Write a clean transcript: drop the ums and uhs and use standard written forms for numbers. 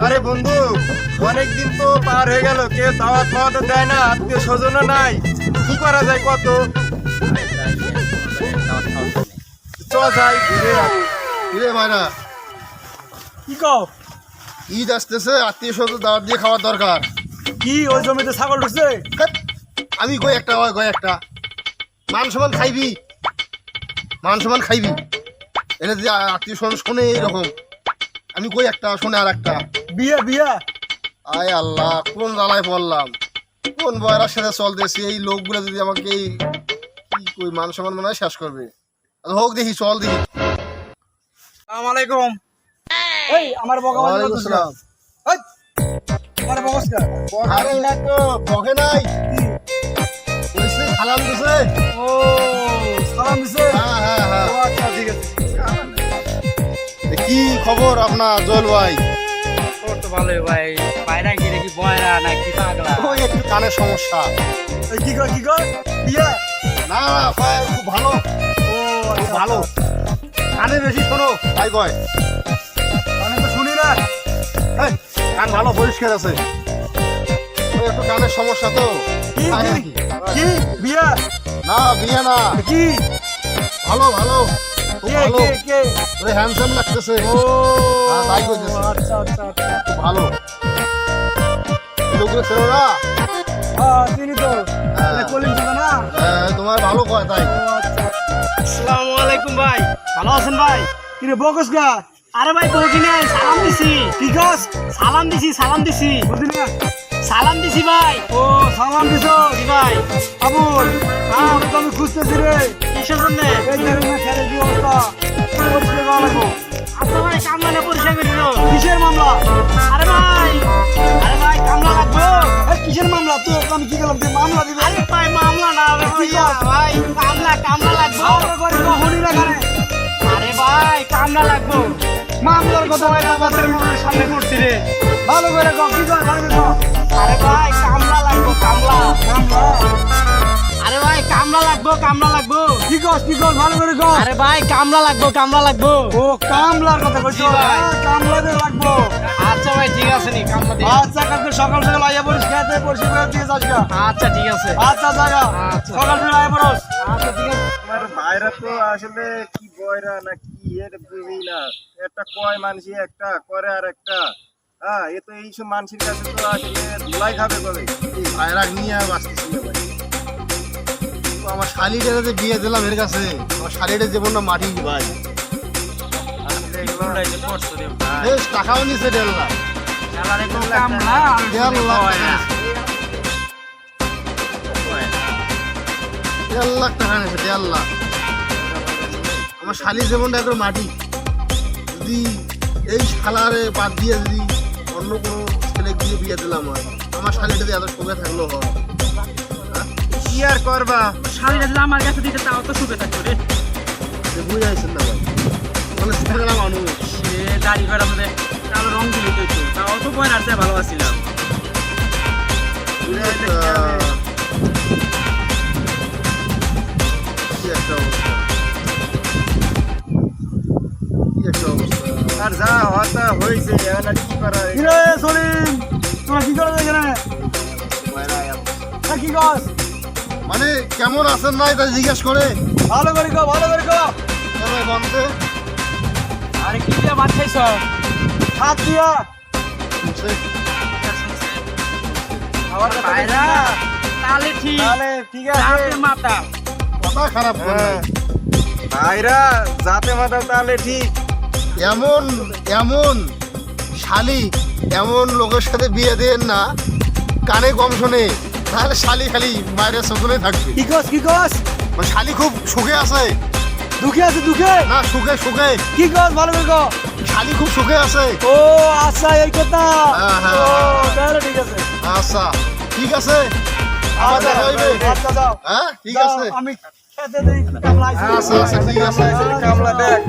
আরে বন্ধু, অনেকদিন তো পার হয়ে গেল, কেউ দাওয়াত মাওয়াত দেয় না, আত্মীয় স্বজনও নাই, কি করা যায় কত? চ যাই ঘুরে আসি। কিরে ভাইরা, কি কও? ঈদ আসতেছে, আত্মীয় স্বজন দাওয়াত দিয়ে খাওয়ার দরকার। কি ওই জমিতে ছাগল ঢুকছে? ধ্যাৎ, আমি গই একটা ওই গই একটা মান সমান খাইবি, মান সমান খাইবি। এটা যে আত্মীয় স্বজন শোনে এইরকম, আমি কই একটা শোনে আর একটা। বিয়ে বিয়ে আয় আল্লাহ, কোন জ্বালায় পড়লাম, কোন বয়রার সাথে চলতেছি। এই লোকগুলো যদি আমাকে এই কি কই মান সমান মনে হয় শেষ করবে। হোক দেখি, চল দেখি। আসসালামু আলাইকুম। এই আমার বকা বাজি ওয়ালাইকুম করতেছ না? আসসালাম। এই আমার বকসকা আরে না তো বকে নাই, কইছে সালাম দিছে। ও সালাম দিছে। হ্যাঁ হ্যাঁ হ্যাঁ। ও আচ্ছা ঠিক আছে। কি খবর আপনার জল ভাই? তোর তো ভালোই ভাই, পায়রা গিরে কি বয়রা নাকি পাগলা? ওই একটু কানের সমস্যা। এই কি কর কি কর? বিয়ে না না ভাই, খুব ভালো, ও খুব আচ্ছা ভালো। কানে বেশি শোনো তাই কয়। আমি তো শুনি না। এই, কান ভালো পরিষ্কার আছে, ওই একটু কানের সমস্যা তো কি তাই আর কি কি। কি বিয়ে না বিয়ে না, কি ভালো ভালো, খুব কে ভালো, কে কে? ওই হ্যান্ডসাম লাগতেছে, ও হ্যাঁ, তাই কইতেছে। আচ্ছা আচ্ছা আচ্ছা। খুব ভালো। লোকগুলো ছিল না, চিনি তো। হ্যাঁ। এটা কলিম ছিল না? তোমার ভালো কয় তাই। ও আচ্ছা। আসসালামু আলাইকুম ভাই, ভালো আছেন ভাই? কি রে বকস গা? আরে ভাই বলছি না, সালাম দিছি। কি কস? সালাম দিছি, সালাম দিছি, বুঝলি না? সালাম দিছি ভাই। ও সালাম দিছো? জি ভাই। আবুল, তোকে তো আমি খুঁজতেছি রে। কিসের জন্য? এই যে রুমে খেলে কি অবস্থা? পরিষ্কার করা লাগবো। আচ্ছা ভাই, কামলা পরিষ্কার করে দিল। কিসের মামলা? আরে ভাই কামলা লাগবো। এই কিসের মামলা? তুই আমি কি করলাম? তুই মামলা দিবি? আরে ভাই মামলা না রে কি ভাইয়া, কস? ভাই কামলা লাগবো। আমরা করে কখনই না খানে। আরে ভাই কামলা লাগবো। মামলার কথা ভাই আমাদের মনের সামনে করছি রে। ভালো করে কও, কি কর ভালো করে কও। আরে ভাই কামলা লাগবো, কামলা। মামলা? আরে ভাই কামলা লাগবো, কামলা লাগবো। কি কস কি কস ভালো করে কও। আরে ভাই কামলা লাগবো, কামলা লাগবো। ও কামলার কথা কইছো? জি ভাই। কামলা দিয়ে লাগবো। আচ্ছা ভাই ঠিক আছে নি, কামলা দিই। আচ্ছা কালকে সকাল সকাল আইয়া পড়িস, খেতে পরিষ্কার করে দিয়ে যাস গা। আচ্ছা ঠিক আছে। আচ্ছা জায়গা আচ্ছা। সকাল সকাল আইয়া পড়স। আচ্ছা ঠিক আছে। তোমার ভাইরা তো আসলে কি বয়রা না কি এর বুঝি না, একটা কয় মানুষই একটা করে আর একটা। হ্যাঁ, এ তো এইসব মানুষের কাছে তো আসলে ধুলাই খাবে কবে। এই ভাইরাগ নিয়ে আর বাঁচতেছি না ভাই। তো আমার শালিটা যে বিয়ে দিলাম এর কাছে, আমার শালিটা জীবন না মাটি ভাই। আসলে এগুলো যে করছো রে ভাই। বেশ টাকাও নিছে 1.5 লাখ। শালারে তো কামলা, আর 1.5 লাখ বয়রা। টাকা নিছে। 1.5 লাখ টাকা নিছে, 1.5 লাখ। আমার শালির জীবনটা একদম মাটি। যদি এই শালারে বাদ দিয়ে যদি অন্য কোনো ছেলে গিয়ে বিয়ে দিলাম হয়, আমার শালিটা যদি এত সুখে থাকলো হয়। কি আর করবা? শালিরা যদি আমার কাছে দিতে তাও তো সুখে থাকতো রে। বুঝাইছেন না ভাই, মানে থাকলা মানুষ। সে দাড়ি করে আমাদের কালো রং দিলে তো একটু। তাও তো বয়রার চেয়ে ভালোবাসিলাম। কি একটা অবস্থা, কি একটা অবস্থা। আর যা হতা হয়েছে, এখন আর কি করা? কি রে সলিম, তোরা কি করছ এখানে? কি কস? মানে কেমন আছেন নাই তাই জিজ্ঞেস করে। ভালো করে কও, ভালো করে কও। তবে বন্ধে আরে কি দিয়ে ভাত খাইছ? হাত দিয়া আমার পায়রা তালে ঠিক, তাহলে ঠিক আছে। রাতে মাথা। কথা খারাপ করে হ্যাঁ, ভাইরা যাতে মাথা তাহলে ঠিক। এমন এমন শালি এমন লোকের সাথে বিয়ে দেন না, কানে কম শোনে, তাহলে শালি খালি বাইরের সজনে থাকবে। কি কস কি কস? মানে শালি খুব সুখে আছে দুঃখে আছে দুঃখে? না, সুখে সুখে কি কস ভালো করে কও। শালি খুব সুখে আছে। ও আচ্ছা এই কথা। হ্যাঁ, হ্যাঁ, ও হ্যাঁ। তাহলে ঠিক আছে। আচ্ছা ঠিক আছে, আমাদের হইবে। আচ্ছা যাও। হ্যাঁ ঠিক যাও, আছে। আমি খেতে দেই কামলা আইছে। আচ্ছা আচ্ছা ঠিক আছে। কামলা দেখ।